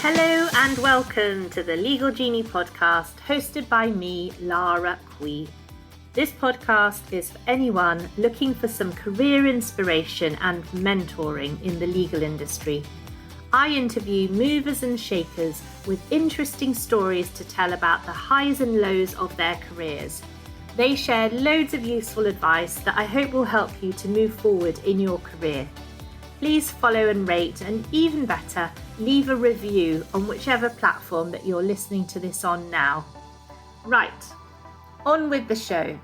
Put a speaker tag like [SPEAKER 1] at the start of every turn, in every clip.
[SPEAKER 1] Hello and welcome to the Legal Genie Podcast, hosted by me, Lara Quie. This podcast is for anyone looking for some career inspiration and mentoring in the legal industry. I interview movers and shakers with interesting stories to tell about the highs and lows of their careers. They share loads of useful advice that I hope will help you to move forward in your career. Please follow and rate, and even better, leave a review on whichever platform that you're listening to this on now. Right, on with the show.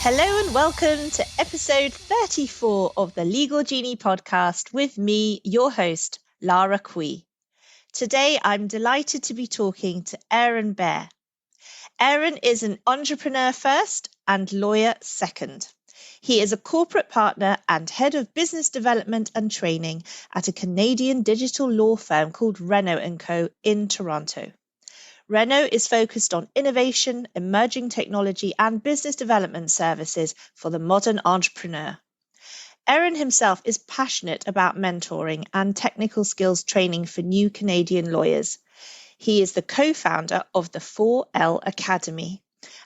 [SPEAKER 1] Hello and welcome to episode 34 of the Legal Genie Podcast with me, your host, Lara Quie. Today, I'm delighted to be talking to Aaron Baer. Aaron is an entrepreneur first and lawyer second. He is a corporate partner and head of business development and training at a Canadian digital law firm called Renno Co in Toronto. Renno is focused on innovation, emerging technology, and business development services for the modern entrepreneur. Aaron himself is passionate about mentoring and technical skills training for new Canadian lawyers. He is the co-founder of the 4L Academy.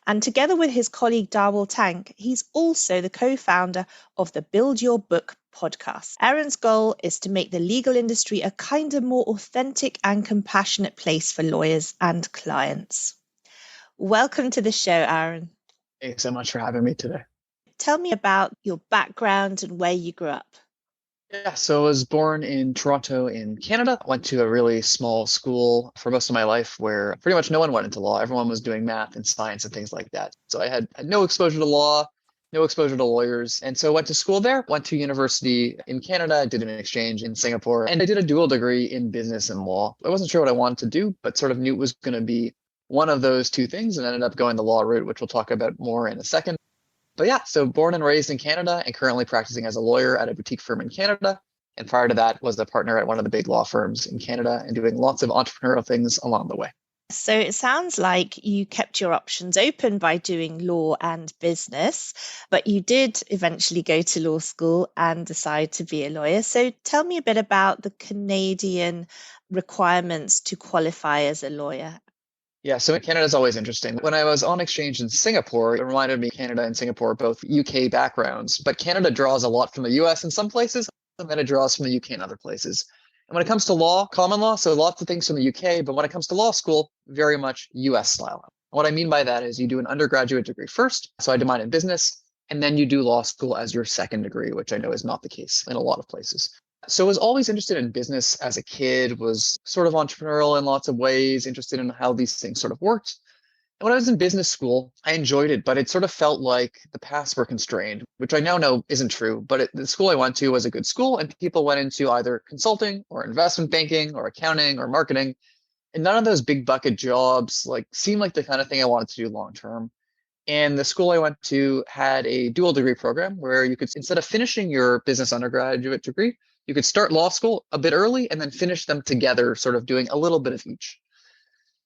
[SPEAKER 1] And together with his colleague Dharwal Tank, he's also the co-founder of the Build Your Book podcast. Aaron's goal is to make the legal industry a kinder, more authentic and compassionate place for lawyers and clients. Welcome to the show, Aaron.
[SPEAKER 2] Thanks so much for having me today.
[SPEAKER 1] Tell me about your background and where you grew up.
[SPEAKER 2] Yeah, so I was born in Toronto in Canada. I went to a really small school for most of my life where pretty much no one went into law. Everyone was doing math and science and things like that. So I had no exposure to law, no exposure to lawyers. And so I went to school there, went to university in Canada, I did an exchange in Singapore, and I did a dual degree in business and law. I wasn't sure what I wanted to do, but sort of knew it was going to be one of those two things and ended up going the law route, which we'll talk about more in a second. But yeah, so born and raised in Canada and currently practicing as a lawyer at a boutique firm in Canada. And prior to that was a partner at one of the big law firms in Canada and doing lots of entrepreneurial things along the way.
[SPEAKER 1] So it sounds like you kept your options open by doing law and business, but you did eventually go to law school and decide to be a lawyer. So tell me a bit about the Canadian requirements to qualify as a lawyer.
[SPEAKER 2] Yeah, so Canada is always interesting. When I was on exchange in Singapore, it reminded me Canada and Singapore, both UK backgrounds, but Canada draws a lot from the US in some places, and then it draws from the UK in other places. And when it comes to law, common law, so lots of things from the UK, but when it comes to law school, very much US style. What I mean by that is you do an undergraduate degree first, so I did mine in business, and then you do law school as your second degree, which I know is not the case in a lot of places. So I was always interested in business as a kid, was sort of entrepreneurial in lots of ways, interested in how these things sort of worked. And when I was in business school, I enjoyed it, but it sort of felt like the paths were constrained, which I now know isn't true. But the school I went to was a good school, and people went into either consulting or investment banking or accounting or marketing. And none of those big bucket jobs seemed like the kind of thing I wanted to do long term. And the school I went to had a dual degree program where you could, instead of finishing your business undergraduate degree, you could start law school a bit early and then finish them together, sort of doing a little bit of each.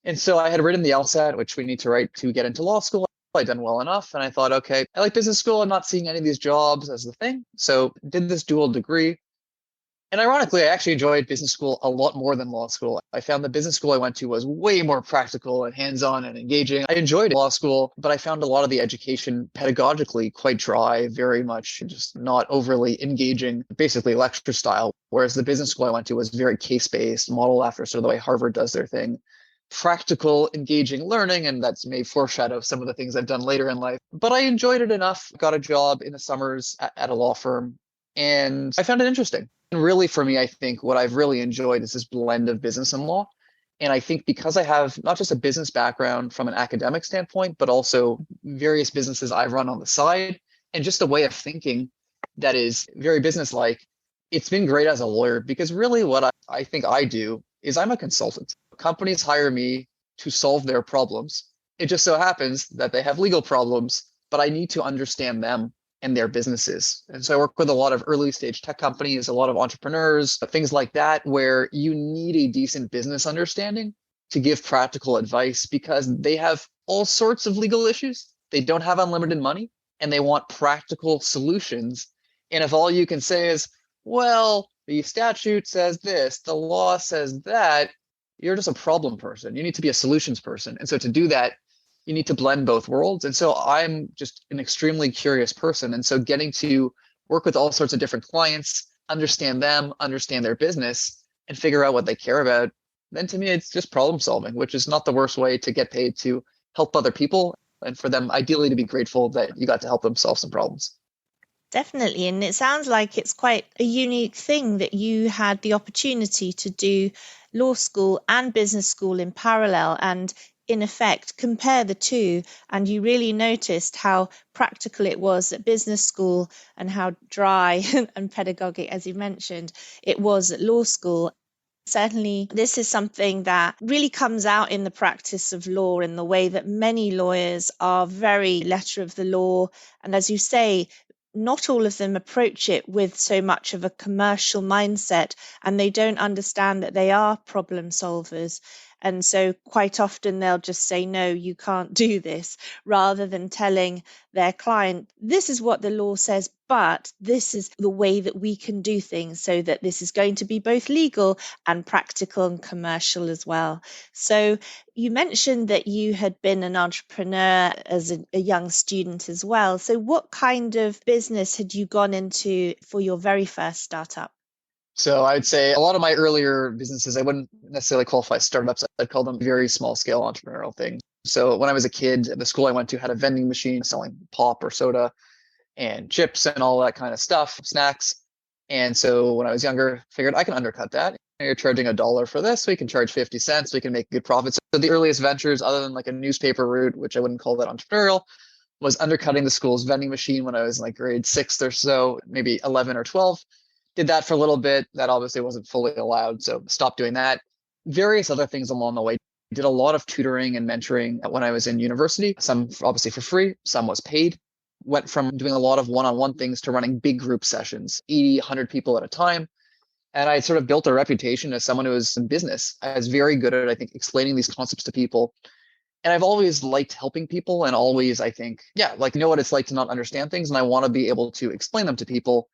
[SPEAKER 2] And so I had written the LSAT, which we need to write to get into law school. I'd done well enough. And I thought, okay, I like business school. I'm not seeing any of these jobs as the thing. So did this dual degree. And ironically, I actually enjoyed business school a lot more than law school. I found the business school I went to was way more practical and hands-on and engaging. I enjoyed law school, but I found a lot of the education pedagogically quite dry, very much just not overly engaging, basically lecture style. Whereas the business school I went to was very case-based, model after sort of the way Harvard does their thing. Practical, engaging learning, and that's may foreshadow some of the things I've done later in life. But I enjoyed it enough, got a job in the summers at a law firm, and I found it interesting. And really, for me, I think what I've really enjoyed is this blend of business and law. And I think because I have not just a business background from an academic standpoint, but also various businesses I've run on the side, and just a way of thinking that is very business-like, it's been great as a lawyer, because really what I think I do is I'm a consultant. Companies hire me to solve their problems. It just so happens that they have legal problems, but I need to understand them and their businesses. And so I work with a lot of early stage tech companies, a lot of entrepreneurs, things like that, where you need a decent business understanding to give practical advice because they have all sorts of legal issues They don't have unlimited money and they want practical solutions. And if all you can say is, well, the statute says this, the law says that, you're just a problem person. You need to be a solutions person. And so to do that, you need to blend both worlds. And so I'm just an extremely curious person. And so getting to work with all sorts of different clients, understand them, understand their business, and figure out what they care about, then to me, it's just problem solving, which is not the worst way to get paid to help other people and for them ideally to be grateful that you got to help them solve some problems.
[SPEAKER 1] Definitely. And it sounds like it's quite a unique thing that you had the opportunity to do law school and business school in parallel and in effect compare the two. And you really noticed how practical it was at business school and how dry and pedagogic, as you mentioned, it was at law school. Certainly, this is something that really comes out in the practice of law in the way that many lawyers are very letter of the law. And as you say, not all of them approach it with so much of a commercial mindset, and they don't understand that they are problem solvers. And so quite often they'll just say, no, you can't do this, rather than telling their client, this is what the law says, but this is the way that we can do things so that this is going to be both legal and practical and commercial as well. So you mentioned that you had been an entrepreneur as a young student as well. So what kind of business had you gone into for your very first startup?
[SPEAKER 2] So I'd say a lot of my earlier businesses, I wouldn't necessarily qualify as startups. I'd call them very small scale entrepreneurial things. So when I was a kid, the school I went to had a vending machine selling pop or soda and chips and all that kind of stuff, snacks. And so when I was younger, figured I can undercut that. You're charging $1 for this, we can charge 50 cents, we can make good profits. So the earliest ventures, other than like a newspaper route, which I wouldn't call that entrepreneurial, was undercutting the school's vending machine when I was in like grade 6 or so, maybe 11 or 12. Did that for a little bit. That obviously wasn't fully allowed, so stopped doing that. Various other things along the way. Did a lot of tutoring and mentoring when I was in university, some obviously for free, some was paid. Went from doing a lot of one-on-one things to running big group sessions, 80, 100 people at a time. And I sort of built a reputation as someone who was in business. I was very good at, I think, explaining these concepts to people. And I've always liked helping people and always, I think, know what it's like to not understand things. And I want to be able to explain them to people.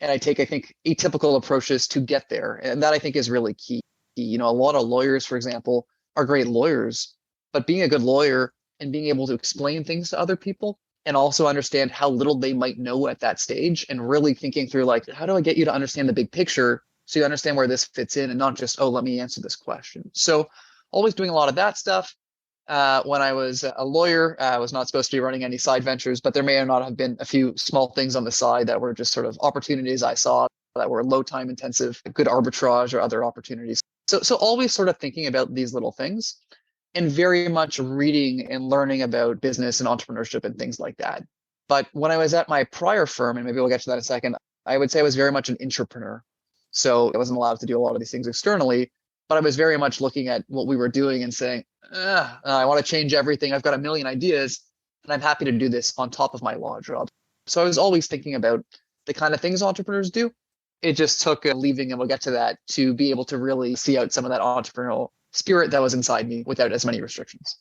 [SPEAKER 2] And I take, I think, atypical approaches to get there. And that I think is really key. A lot of lawyers, for example, are great lawyers, but being a good lawyer and being able to explain things to other people and also understand how little they might know at that stage and really thinking through, like, how do I get you to understand the big picture so you understand where this fits in and not just, oh, let me answer this question. So always doing a lot of that stuff. When I was a lawyer, I was not supposed to be running any side ventures, but there may or not have been a few small things on the side that were just sort of opportunities I saw that were low time intensive, good arbitrage or other opportunities. So always sort of thinking about these little things and very much reading and learning about business and entrepreneurship and things like that. But when I was at my prior firm, and maybe we'll get to that in a second, I would say I was very much an intrapreneur. So I wasn't allowed to do a lot of these things externally, but I was very much looking at what we were doing and saying, I want to change everything. I've got a million ideas, and I'm happy to do this on top of my law job. So I was always thinking about the kind of things entrepreneurs do. It just took leaving, and we'll get to that, to be able to really see out some of that entrepreneurial spirit that was inside me without as many restrictions.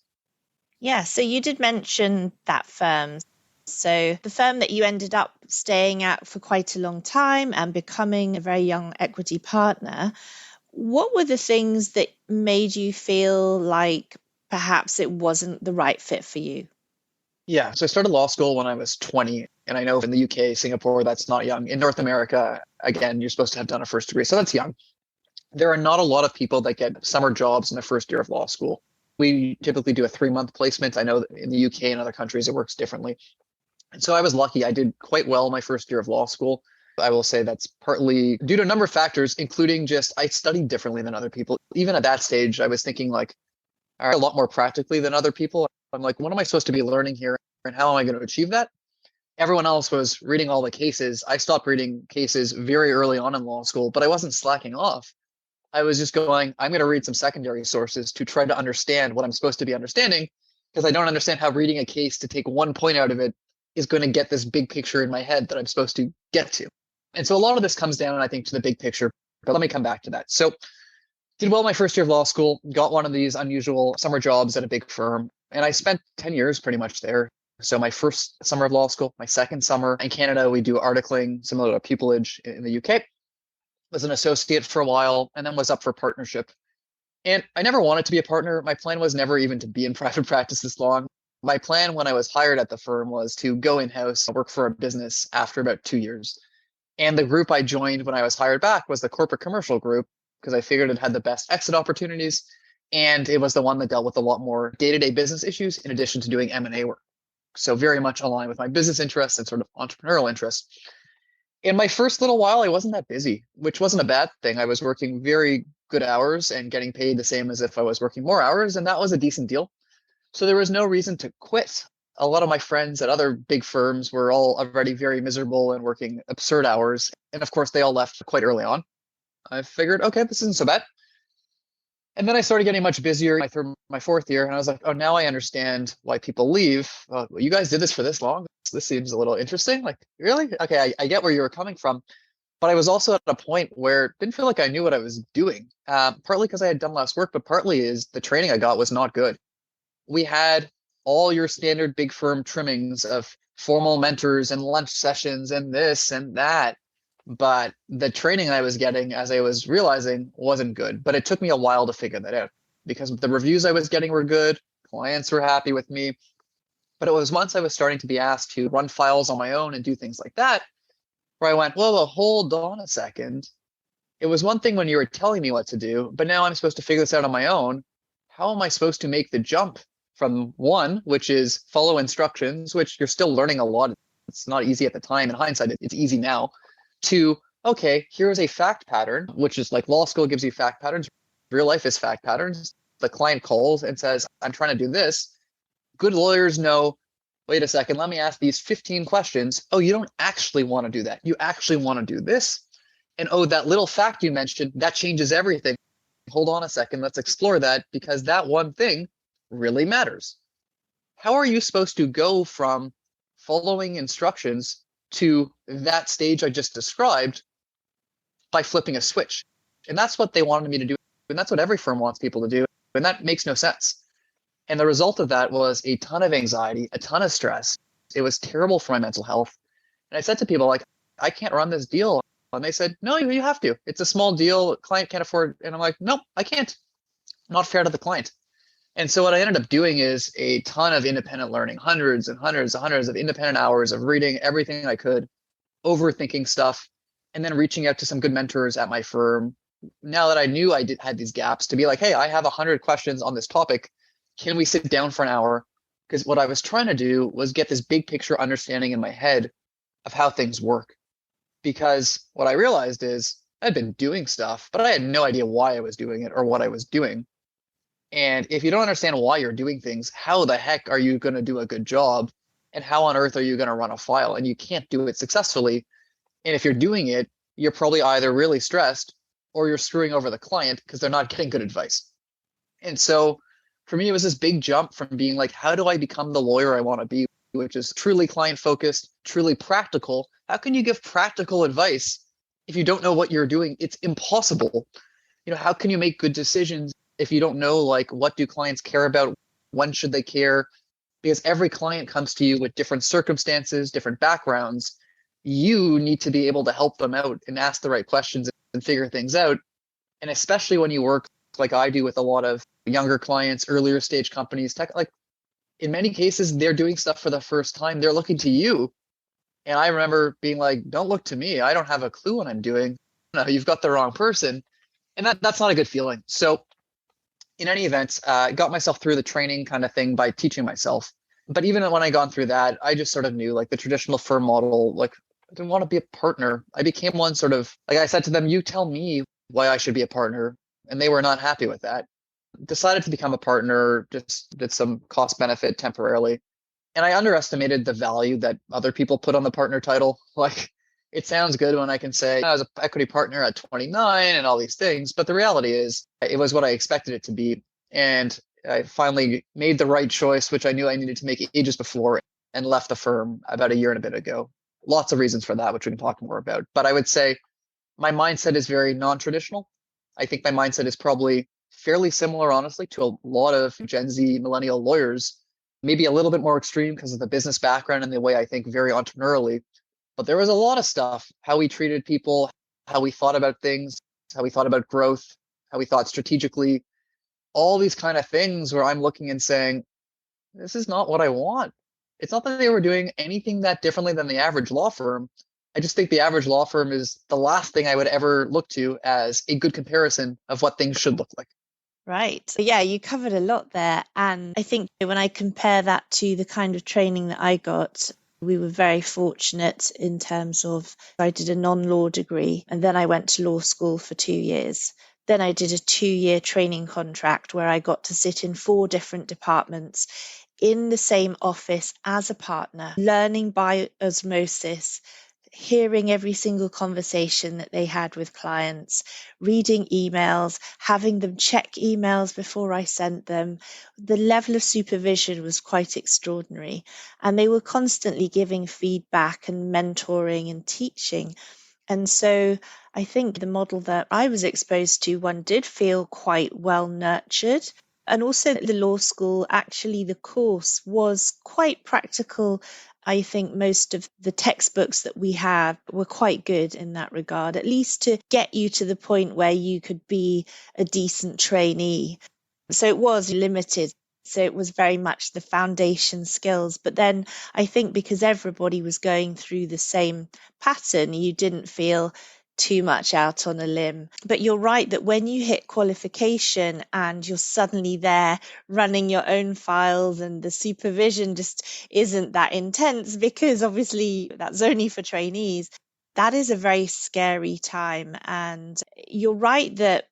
[SPEAKER 1] Yeah, so you did mention that firm. So the firm that you ended up staying at for quite a long time and becoming a very young equity partner, what were the things that made you feel like perhaps it wasn't the right fit for you?
[SPEAKER 2] Yeah, so I started law school when I was 20. And I know in the UK, Singapore, that's not young. In North America, again, you're supposed to have done a first degree. So that's young. There are not a lot of people that get summer jobs in the first year of law school. We typically do a 3-month placement. I know that in the UK and other countries, it works differently. And so I was lucky. I did quite well my first year of law school. I will say that's partly due to a number of factors, including just I studied differently than other people. Even at that stage, I was thinking like a lot more practically than other people. I'm like, what am I supposed to be learning here? And how am I going to achieve that? Everyone else was reading all the cases. I stopped reading cases very early on in law school, but I wasn't slacking off. I was just going, I'm going to read some secondary sources to try to understand what I'm supposed to be understanding, because I don't understand how reading a case to take one point out of it is going to get this big picture in my head that I'm supposed to get to. And so a lot of this comes down, I think, to the big picture, but let me come back to that. So did well my first year of law school, got one of these unusual summer jobs at a big firm, and I spent 10 years pretty much there. So my first summer of law school, my second summer in Canada, we do articling similar to pupillage in the UK. Was an associate for a while and then was up for partnership. And I never wanted to be a partner. My plan was never even to be in private practice this long. My plan when I was hired at the firm was to go in-house, work for a business after about 2 years. And the group I joined when I was hired back was the corporate commercial group because I figured it had the best exit opportunities. And it was the one that dealt with a lot more day-to-day business issues in addition to doing M&A work. So very much aligned with my business interests and sort of entrepreneurial interests. In my first little while, I wasn't that busy, which wasn't a bad thing. I was working very good hours and getting paid the same as if I was working more hours, and that was a decent deal. So there was no reason to quit. A lot of my friends at other big firms were all already very miserable and working absurd hours. And of course, they all left quite early on. I figured, okay, this isn't so bad. And then I started getting much busier my fourth year. And I was like, oh, now I understand why people leave. Well, you guys did this for this long. This seems a little interesting. Like, really? Okay, I get where you were coming from. But I was also at a point where it didn't feel like I knew what I was doing, partly because I had done less work, but partly is the training I got was not good. We had all your standard big firm trimmings of formal mentors and lunch sessions and this and that. But the training I was getting, as I was realizing, wasn't good. But it took me a while to figure that out because the reviews I was getting were good. Clients were happy with me. But it was once I was starting to be asked to run files on my own and do things like that, where I went, well, hold on a second. It was one thing when you were telling me what to do, but now I'm supposed to figure this out on my own. How am I supposed to make the jump from one, which is follow instructions, which you're still learning a lot. It's not easy at the time. In hindsight, it's easy now. To, okay, here's a fact pattern, which is like law school gives you fact patterns. Real life is fact patterns. The client calls and says, I'm trying to do this. Good lawyers know, wait a second, let me ask these 15 questions. Oh, you don't actually want to do that. You actually want to do this. And oh, that little fact you mentioned, that changes everything. Hold on a second, let's explore that because that one thing really matters. How are you supposed to go from following instructions to that stage I just described by flipping a switch? And that's what they wanted me to do. And that's what every firm wants people to do. And that makes no sense. And the result of that was a ton of anxiety, a ton of stress. It was terrible for my mental health. And I said to people, like, I can't run this deal. And they said, no, you have to. It's a small deal. Client can't afford. And I'm like, no, I can't. Not fair to the client. And so what I ended up doing is a ton of independent learning, hundreds and hundreds and hundreds of independent hours of reading everything I could, overthinking stuff, and then reaching out to some good mentors at my firm. Now that I knew I had these gaps, to be like, hey, I have 100 questions on this topic. Can we sit down for an hour? Because what I was trying to do was get this big picture understanding in my head of how things work. Because what I realized is I'd been doing stuff, but I had no idea why I was doing it or what I was doing. And if you don't understand why you're doing things, how the heck are you going to do a good job? And how on earth are you going to run a file? And you can't do it successfully. And if you're doing it, you're probably either really stressed or you're screwing over the client because they're not getting good advice. And so for me, it was this big jump from being like, how do I become the lawyer I want to be, which is truly client focused, truly practical? How can you give practical advice if you don't know what you're doing? It's impossible. How can you make good decisions if you don't know, like, what do clients care about? When should they care? Because every client comes to you with different circumstances, different backgrounds. You need to be able to help them out and ask the right questions and figure things out. And especially when you work like I do with a lot of younger clients, earlier stage companies, like in many cases, they're doing stuff for the first time. They're looking to you. And I remember being like, don't look to me. I don't have a clue what I'm doing. No, you've got the wrong person. And that's not a good feeling. So in any event, I got myself through the training kind of thing by teaching myself. But even when I gone through that, I just sort of knew, like, the traditional firm model, like, I didn't want to be a partner. I became one sort of, like, I said to them, you tell me why I should be a partner. And they were not happy with that. Decided to become a partner, just did some cost benefit temporarily. And I underestimated the value that other people put on the partner title. Like, it sounds good when I can say I was an equity partner at 29 and all these things, but the reality is it was what I expected it to be. And I finally made the right choice, which I knew I needed to make ages before, and left the firm about a year and a bit ago. Lots of reasons for that, which we can talk more about. But I would say my mindset is very non-traditional. I think my mindset is probably fairly similar, honestly, to a lot of Gen Z millennial lawyers. maybe a little bit more extreme because of the business background and the way I think very entrepreneurially. But there was a lot of stuff, how we treated people, how we thought about things, how we thought about growth, how we thought strategically, all these kind of things where I'm looking and saying, this is not what I want. It's not that they were doing anything that differently than the average law firm. I just think the average law firm is the last thing I would ever look to as a good comparison of what things should look like.
[SPEAKER 1] Right. Yeah, you covered a lot there. And I think when I compare that to the kind of training that I got, we were very fortunate in terms of I did a non-law degree and then I went to law school for 2 years. Then I did a 2-year training contract where I got to sit in 4 different departments in the same office as a partner, learning by osmosis, hearing every single conversation that they had with clients, reading emails, having them check emails before I sent them. The level of supervision was quite extraordinary. And they were constantly giving feedback and mentoring and teaching. And so I think the model that I was exposed to, one did feel quite well nurtured. And also the law school, actually, the course was quite practical. I think most of the textbooks that we have were quite good in that regard, at least to get you to the point where you could be a decent trainee. So it was limited. So it was very much the foundation skills. But then I think because everybody was going through the same pattern, you didn't feel too much out on a limb. But you're right that when you hit qualification and you're suddenly there running your own files and the supervision just isn't that intense because obviously that's only for trainees, that is a very scary time. And you're right that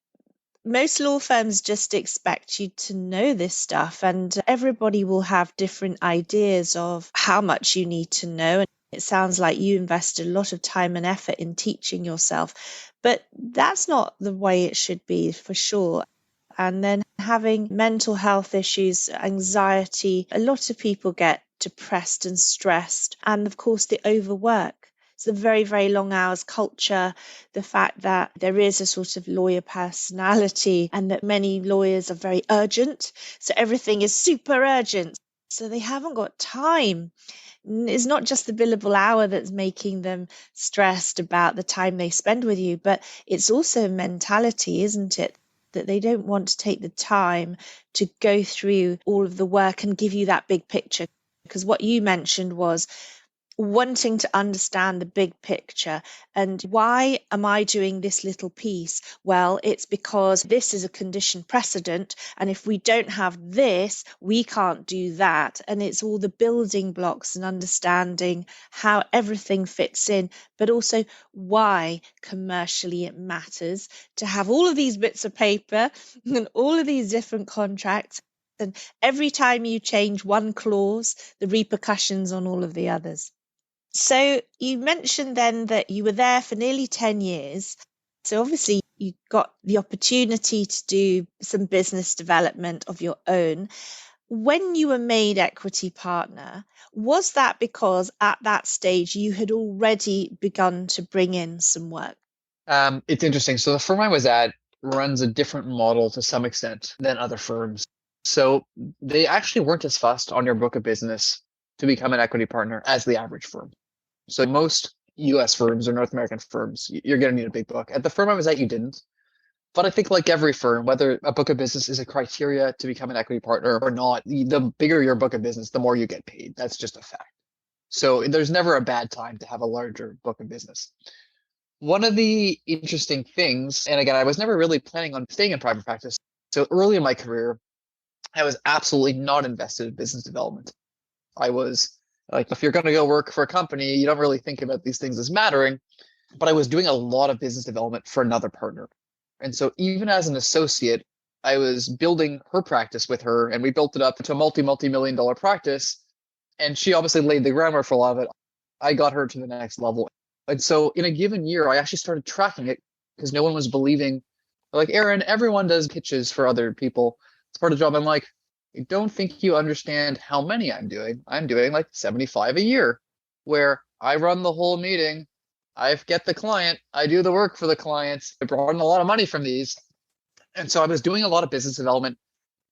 [SPEAKER 1] most law firms just expect you to know this stuff, and everybody will have different ideas of how much you need to know. And it sounds like you invested a lot of time and effort in teaching yourself, but that's not the way it should be for sure. And then having mental health issues, anxiety, a lot of people get depressed and stressed. And of course, the overwork. It's the very, very long hours culture, the fact that there is a sort of lawyer personality and that many lawyers are very urgent. So everything is super urgent. So they haven't got time. It's not just the billable hour that's making them stressed about the time they spend with you, but it's also mentality, isn't it? That they don't want to take the time to go through all of the work and give you that big picture. Because what you mentioned was wanting to understand the big picture. And why am I doing this little piece? Well, it's because this is a condition precedent. And if we don't have this, we can't do that. And it's all the building blocks and understanding how everything fits in, but also why commercially it matters to have all of these bits of paper and all of these different contracts. And every time you change one clause, the repercussions on all of the others. So you mentioned then that you were there for nearly 10 years. So obviously you got the opportunity to do some business development of your own. When you were made equity partner, was that because at that stage you had already begun to bring in some work?
[SPEAKER 2] It's interesting. So the firm I was at runs a different model to some extent than other firms. So they actually weren't as fussed on your book of business to become an equity partner as the average firm. So most US firms or North American firms, you're going to need a big book. At the firm I was at, you didn't. But I think like every firm, whether a book of business is a criteria to become an equity partner or not, the bigger your book of business, the more you get paid. That's just a fact. So there's never a bad time to have a larger book of business. One of the interesting things, and again, I was never really planning on staying in private practice. So early in my career, I was absolutely not invested in business development. I was like, if you're going to go work for a company, you don't really think about these things as mattering. But I was doing a lot of business development for another partner. And so even as an associate, I was building her practice with her, and we built it up to a multi-million dollar practice. And she obviously laid the groundwork for a lot of it. I got her to the next level. And so in a given year, I actually started tracking it because no one was believing, like, Aaron, everyone does pitches for other people. It's part of the job. I'm like, I don't think you understand how many I'm doing. I'm doing like 75 a year, where I run the whole meeting. I get the client. I do the work for the clients. I brought in a lot of money from these. And so I was doing a lot of business development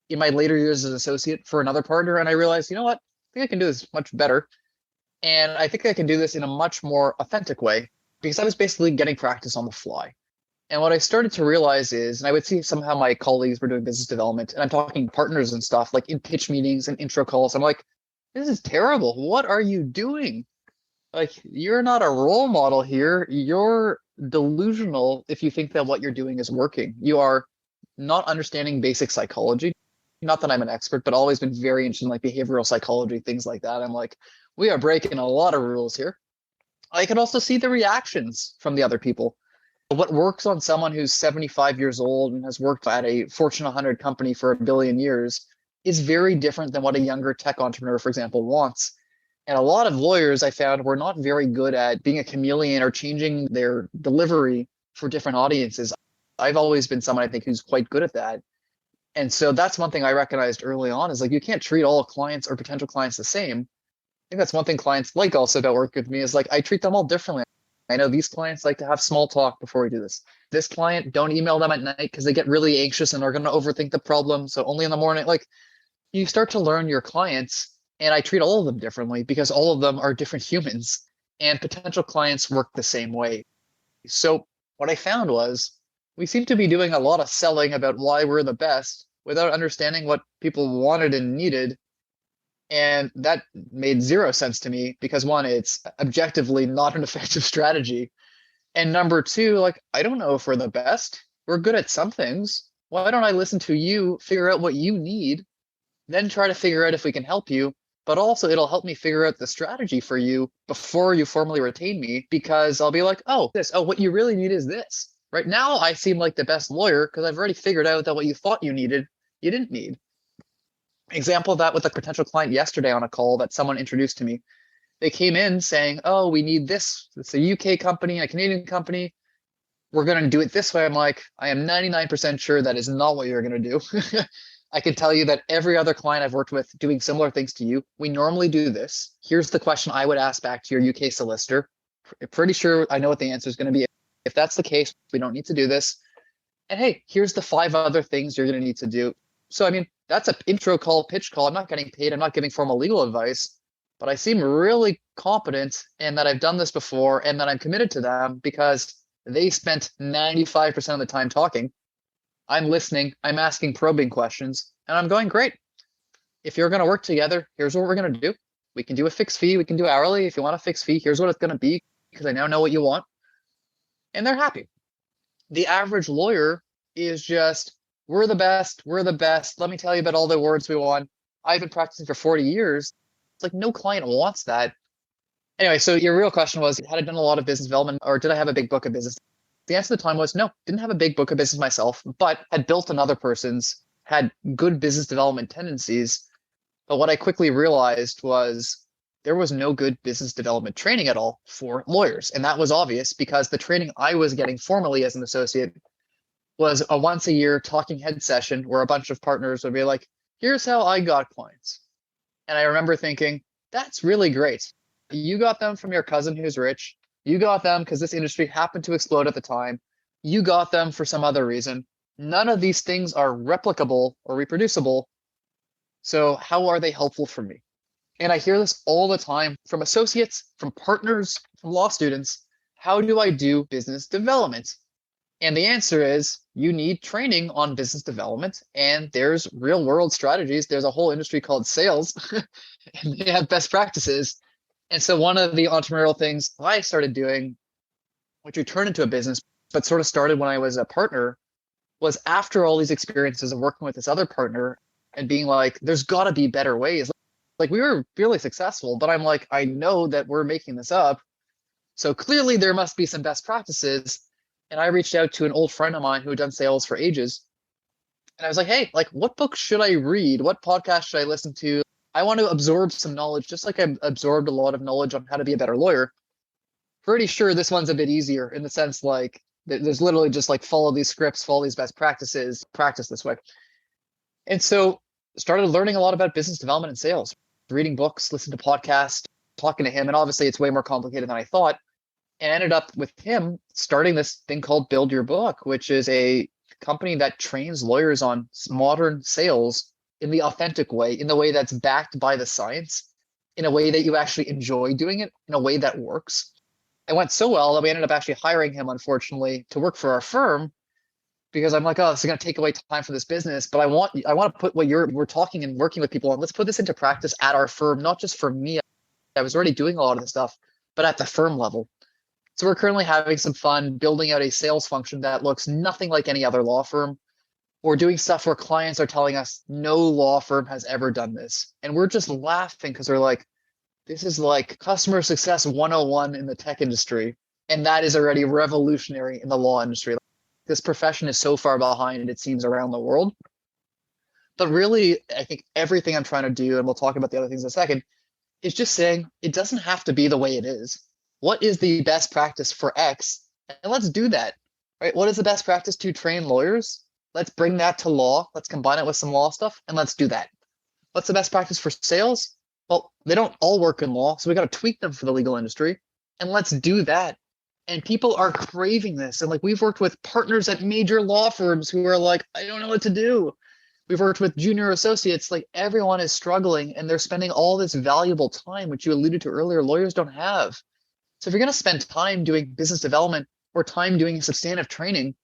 [SPEAKER 2] in my later years as an associate for another partner. And I realized, you know what? I think I can do this much better. And I think I can do this in a much more authentic way because I was basically getting practice on the fly. And what I started to realize is, and I would see somehow my colleagues were doing business development, and I'm talking partners and stuff, like in pitch meetings and intro calls. I'm like, this is terrible. What are you doing? Like, you're not a role model here. You're delusional if you think that what you're doing is working. You are not understanding basic psychology. Not that I'm an expert, but always been very interested in like behavioral psychology, things like that. I'm like, we are breaking a lot of rules here. I can also see the reactions from the other people. What works on someone who's 75 years old and has worked at a Fortune 100 company for a billion years is very different than what a younger tech entrepreneur, for example, wants. And a lot of lawyers I found were not very good at being a chameleon or changing their delivery for different audiences. I've always been someone I think who's quite good at that. And so that's one thing I recognized early on is like, you can't treat all clients or potential clients the same. I think that's one thing clients like also about working with me is like, I treat them all differently. I know these clients like to have small talk before we do this. This client, don't email them at night because they get really anxious and are going to overthink the problem. So only in the morning, like you start to learn your clients, and I treat all of them differently because all of them are different humans, and potential clients work the same way. So what I found was we seem to be doing a lot of selling about why we're the best without understanding what people wanted and needed. And that made zero sense to me because one, it's objectively not an effective strategy. And number two, like, I don't know if we're the best. We're good at some things. Why don't I listen to you, figure out what you need, then try to figure out if we can help you? But also it'll help me figure out the strategy for you before you formally retain me, because I'll be like, oh, what you really need is this. Right now I seem like the best lawyer because I've already figured out that what you thought you needed, you didn't need. Example of that with a potential client yesterday on a call that someone introduced to me. They came in saying, oh, we need this. It's a UK company, a Canadian company. We're going to do it this way. I'm like, I am 99% sure that is not what you're going to do. I can tell you that every other client I've worked with doing similar things to you, we normally do this. Here's the question I would ask back to your UK solicitor. Pretty sure I know what the answer is going to be. If that's the case, we don't need to do this. And hey, here's the 5 other things you're going to need to do. So, I mean, that's an intro call, pitch call. I'm not getting paid. I'm not giving formal legal advice, but I seem really competent and that I've done this before and that I'm committed to them because they spent 95% of the time talking. I'm listening. I'm asking probing questions and I'm going, great. If you're going to work together, here's what we're going to do. We can do a fixed fee. We can do hourly. If you want a fixed fee, here's what it's going to be because I now know what you want. And they're happy. The average lawyer is just, we're the best. We're the best. Let me tell you about all the awards we won. I've been practicing for 40 years. It's like no client wants that. Anyway, so your real question was, had I done a lot of business development or did I have a big book of business? The answer at the time was no, didn't have a big book of business myself, but had built another person's, had good business development tendencies. But what I quickly realized was there was no good business development training at all for lawyers. And that was obvious because the training I was getting formally as an associate was a once a year talking head session where a bunch of partners would be like, here's how I got clients. And I remember thinking, that's really great. You got them from your cousin who's rich. You got them because this industry happened to explode at the time. You got them for some other reason. None of these things are replicable or reproducible. So how are they helpful for me? And I hear this all the time from associates, from partners, from law students. How do I do business development? And the answer is you need training on business development, and there's real world strategies. There's a whole industry called sales and they have best practices. And so one of the entrepreneurial things I started doing, which turned into a business, but sort of started when I was a partner, was after all these experiences of working with this other partner and being like, there's got to be better ways. Like we were really successful, but I'm like, I know that we're making this up. So clearly there must be some best practices. And I reached out to an old friend of mine who had done sales for ages. And I was like, hey, like what book should I read? What podcast should I listen to? I want to absorb some knowledge, just like I've absorbed a lot of knowledge on how to be a better lawyer. Pretty sure this one's a bit easier in the sense like there's literally just like follow these scripts, follow these best practices, practice this way. And so started learning a lot about business development and sales, reading books, listening to podcasts, talking to him. And obviously it's way more complicated than I thought. And ended up with him starting this thing called Build Your Book, which is a company that trains lawyers on modern sales in the authentic way, in the way that's backed by the science, in a way that you actually enjoy doing it, in a way that works. It went so well that we ended up actually hiring him, unfortunately, to work for our firm because I'm like, oh, this is going to take away time from this business. But I want to put what we're talking and working with people on. Let's put this into practice at our firm, not just for me. I was already doing a lot of the stuff, but at the firm level. So we're currently having some fun building out a sales function that looks nothing like any other law firm. We're doing stuff where clients are telling us no law firm has ever done this. And we're just laughing because we're like, this is like customer success 101 in the tech industry. And that is already revolutionary in the law industry. This profession is so far behind, it seems, around the world. But really, I think everything I'm trying to do, and we'll talk about the other things in a second, is just saying it doesn't have to be the way it is. What is the best practice for X? And let's do that, right? What is the best practice to train lawyers? Let's bring that to law. Let's combine it with some law stuff, and let's do that. What's the best practice for sales? Well, they don't all work in law, so we got to tweak them for the legal industry, and let's do that. And people are craving this. And like we've worked with partners at major law firms who are like, I don't know what to do. We've worked with junior associates, like everyone is struggling and they're spending all this valuable time, which you alluded to earlier, lawyers don't have. So if you're going to spend time doing business development or time doing substantive training,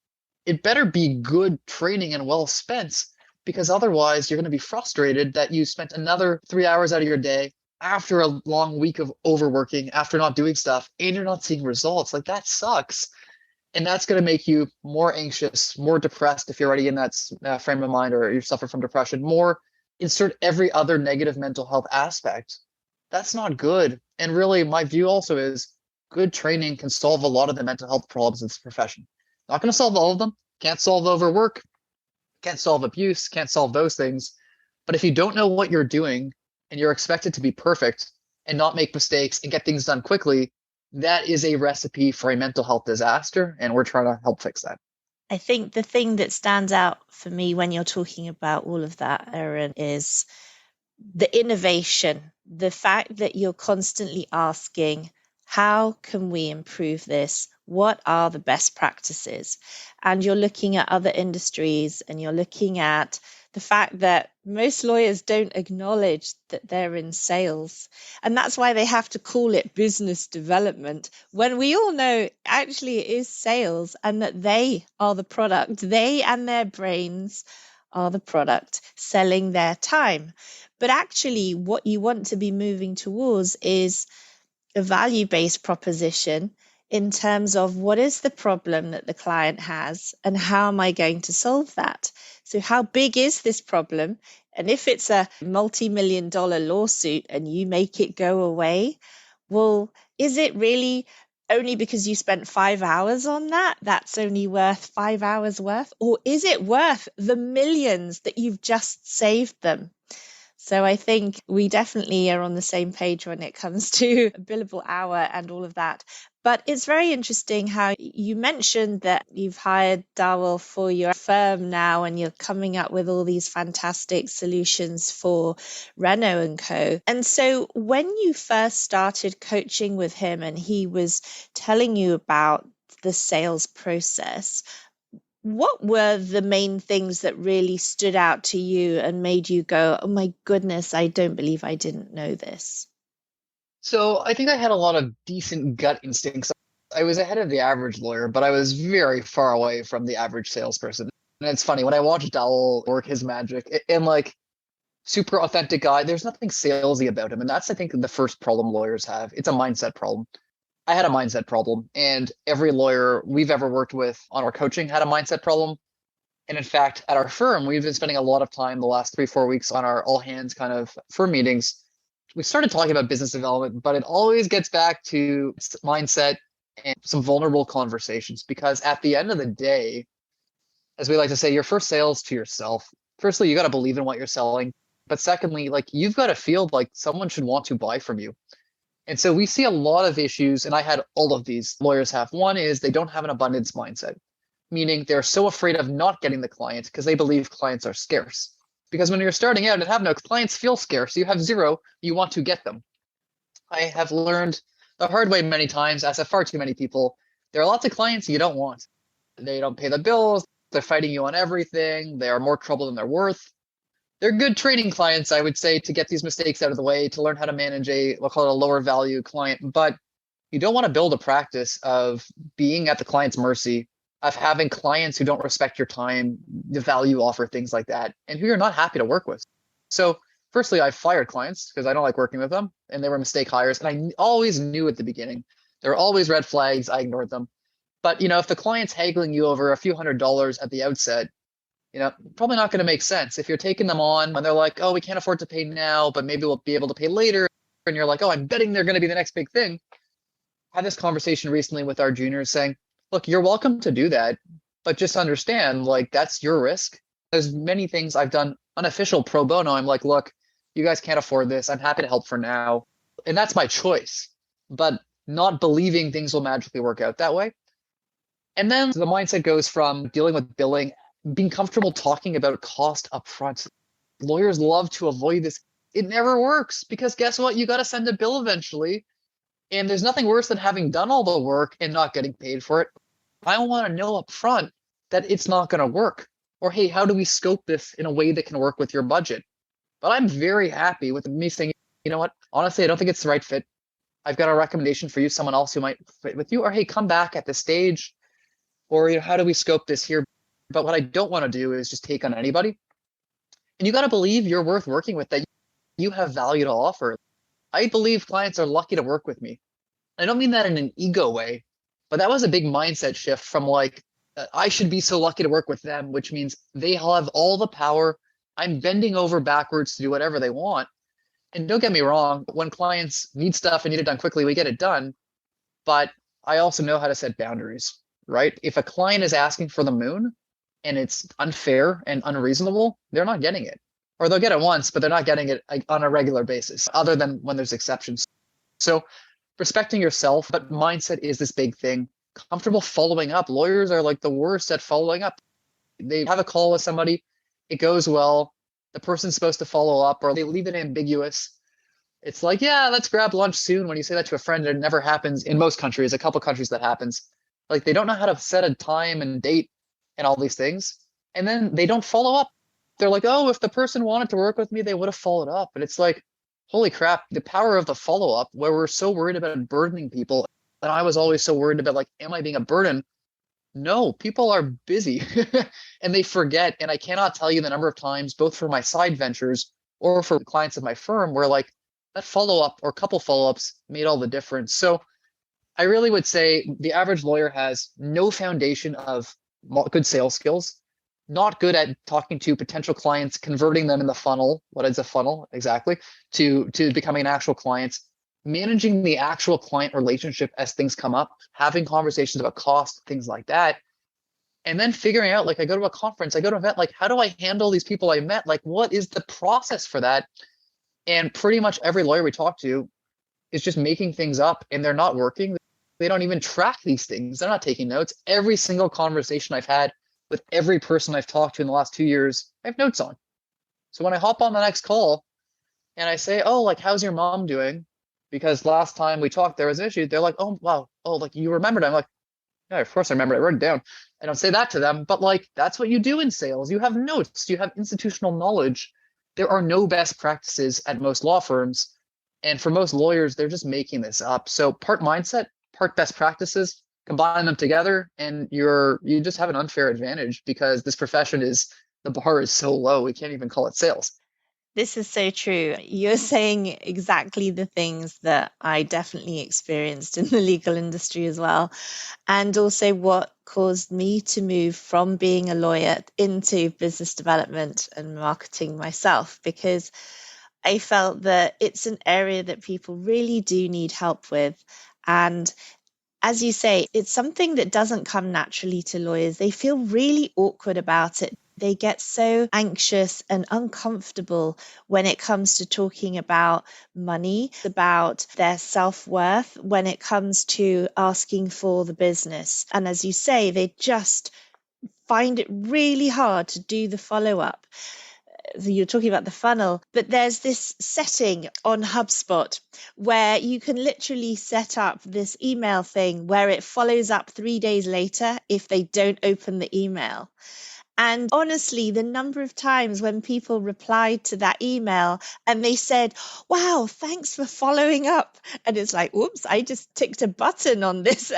[SPEAKER 2] it better be good training and well spent, because otherwise you're going to be frustrated that you spent another 3 hours out of your day after a long week of overworking, after not doing stuff, and you're not seeing results. Like that sucks. And that's going to make you more anxious, more depressed if you're already in that frame of mind or you suffer from depression, more insert every other negative mental health aspect. That's not good. And really, my view also is good training can solve a lot of the mental health problems in this profession. Not going to solve all of them. Can't solve overwork. Can't solve abuse. Can't solve those things. But if you don't know what you're doing and you're expected to be perfect and not make mistakes and get things done quickly, that is a recipe for a mental health disaster, and we're trying to help fix that.
[SPEAKER 1] I think the thing that stands out for me when you're talking about all of that, Aaron, is the innovation, the fact that you're constantly asking, how can we improve this? What are the best practices? And you're looking at other industries and you're looking at the fact that most lawyers don't acknowledge that they're in sales. And that's why they have to call it business development, when we all know actually it is sales and that they are the product. They and their brains are the product, selling their time. But actually, what you want to be moving towards is a value-based proposition in terms of what is the problem that the client has and how am I going to solve that? So how big is this problem? And if it's a multi-million-dollar lawsuit and you make it go away, well, is it really only because you spent 5 hours on that, that's only worth 5 hours worth? Or is it worth the millions that you've just saved them? So I think we definitely are on the same page when it comes to billable hour and all of that. But it's very interesting how you mentioned that you've hired Dharwal for your firm now and you're coming up with all these fantastic solutions for Renno Co. And so when you first started coaching with him and he was telling you about the sales process, what were the main things that really stood out to you and made you go, oh my goodness, I don't believe I didn't know this?
[SPEAKER 2] So I think I had a lot of decent gut instincts. I was ahead of the average lawyer, but I was very far away from the average salesperson. And it's funny, when I watched Dowell work his magic, and like super authentic guy, there's nothing salesy about him. And that's, I think, the first problem lawyers have. It's a mindset problem. I had a mindset problem, and every lawyer we've ever worked with on our coaching had a mindset problem. And in fact, at our firm, we've been spending a lot of time the last 3-4 weeks on our all hands kind of firm meetings. We started talking about business development, but it always gets back to mindset and some vulnerable conversations, because at the end of the day, as we like to say, your first sales to yourself. Firstly, you got to believe in what you're selling. But secondly, like you've got to feel like someone should want to buy from you. And so we see a lot of issues, and I had all of these lawyers have. One is they don't have an abundance mindset, meaning they're so afraid of not getting the client because they believe clients are scarce. Because when you're starting out and have no clients, feel scarce. You have zero, you want to get them. I have learned the hard way many times, as have far too many people. There are lots of clients you don't want. They don't pay the bills. They're fighting you on everything. They are more trouble than they're worth. they're good training clients, I would say, to get these mistakes out of the way, to learn how to manage we'll call it a lower value client. But you don't want to build a practice of being at the client's mercy, of having clients who don't respect your time, the value offer, things like that, and who you're not happy to work with. So firstly, I fired clients because I don't like working with them, and they were mistake hires. And I always knew at the beginning, there were always red flags. I ignored them. But, if the client's haggling you over a few $100s at the outset, probably not going to make sense. If you're taking them on and they're like, oh, we can't afford to pay now, but maybe we'll be able to pay later. And you're like, oh, I'm betting they're going to be the next big thing. I had this conversation recently with our juniors saying, look, you're welcome to do that, but just understand, like, that's your risk. There's many things I've done unofficial pro bono. I'm like, look, you guys can't afford this. I'm happy to help for now. And that's my choice, but not believing things will magically work out that way. And then the mindset goes from dealing with billing, being comfortable talking about cost up front. Lawyers love to avoid this. It never works because guess what? You got to send a bill eventually. And there's nothing worse than having done all the work and not getting paid for it. I want to know up front that it's not going to work. Or, hey, how do we scope this in a way that can work with your budget? But I'm very happy with me saying, you know what? Honestly, I don't think it's the right fit. I've got a recommendation for you, someone else who might fit with you. Or, hey, come back at this stage. Or, how do we scope this here? But what I don't want to do is just take on anybody. And you got to believe you're worth working with, that you have value to offer. I believe clients are lucky to work with me. I don't mean that in an ego way, but that was a big mindset shift from like, I should be so lucky to work with them, which means they have all the power. I'm bending over backwards to do whatever they want. And don't get me wrong, when clients need stuff and need it done quickly, we get it done. But I also know how to set boundaries, right? If a client is asking for the moon and it's unfair and unreasonable, they're not getting it. Or they'll get it once, but they're not getting it on a regular basis, other than when there's exceptions. So respecting yourself, but mindset is this big thing. Comfortable following up. Lawyers are like the worst at following up. They have a call with somebody, it goes well, the person's supposed to follow up, or they leave it ambiguous. It's like, yeah, let's grab lunch soon. When you say that to a friend, it never happens. In most countries, a couple countries that happens. Like they don't know how to set a time and date and all these things. And then they don't follow up. They're like, oh, if the person wanted to work with me, they would have followed up. And it's like, holy crap, the power of the follow-up, where we're so worried about burdening people. And I was always so worried about, like, am I being a burden? No, people are busy and they forget. And I cannot tell you the number of times, both for my side ventures or for clients of my firm, where like that follow-up or couple follow-ups made all the difference. So I really would say the average lawyer has no foundation of good sales skills, not good at talking to potential clients, converting them in the funnel. What is a funnel exactly? To becoming an actual client, managing the actual client relationship as things come up, having conversations about cost, things like that. And then figuring out, like, I go to a conference, I go to an event, like, how do I handle these people I met? Like, what is the process for that? And pretty much every lawyer we talk to is just making things up, and they're not working. They don't even track these things. They're not taking notes. Every single conversation I've had with every person I've talked to in the last 2 years, I have notes on. So when I hop on the next call and I say, oh, like, how's your mom doing? Because last time we talked, there was an issue. They're like, oh, wow. Oh, like, you remembered. I'm like, yeah, of course I remember. I wrote it down. I don't say that to them, but like, that's what you do in sales. You have notes, you have institutional knowledge. There are no best practices at most law firms. And for most lawyers, they're just making this up. So part mindset, part best practices, combine them together, and you just have an unfair advantage, because this profession the bar is so low, we can't even call it sales.
[SPEAKER 1] This is so true. You're saying exactly the things that I definitely experienced in the legal industry as well. And also what caused me to move from being a lawyer into business development and marketing myself, because I felt that it's an area that people really do need help with. And as you say, it's something that doesn't come naturally to lawyers. They feel really awkward about it. They get so anxious and uncomfortable when it comes to talking about money, about their self-worth, when it comes to asking for the business. And as you say, they just find it really hard to do the follow-up. So you're talking about the funnel, but there's this setting on HubSpot where you can literally set up this email thing where it follows up 3 days later if they don't open the email. And honestly, the number of times when people replied to that email and they said, wow, thanks for following up. And it's like, oops, I just ticked a button on this,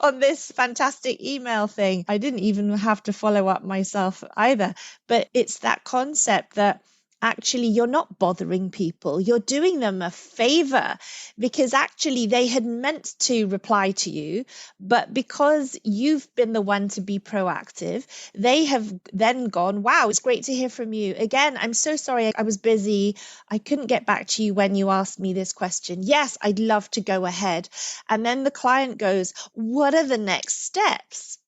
[SPEAKER 1] on this fantastic email thing. I didn't even have to follow up myself either. But it's that concept that actually you're not bothering people, you're doing them a favor, because actually they had meant to reply to you, but because you've been the one to be proactive, they have then gone, wow, it's great to hear from you again. I'm so sorry, I was busy, I couldn't get back to you when you asked me this question. Yes, I'd love to go ahead. And then the client goes, what are the next steps?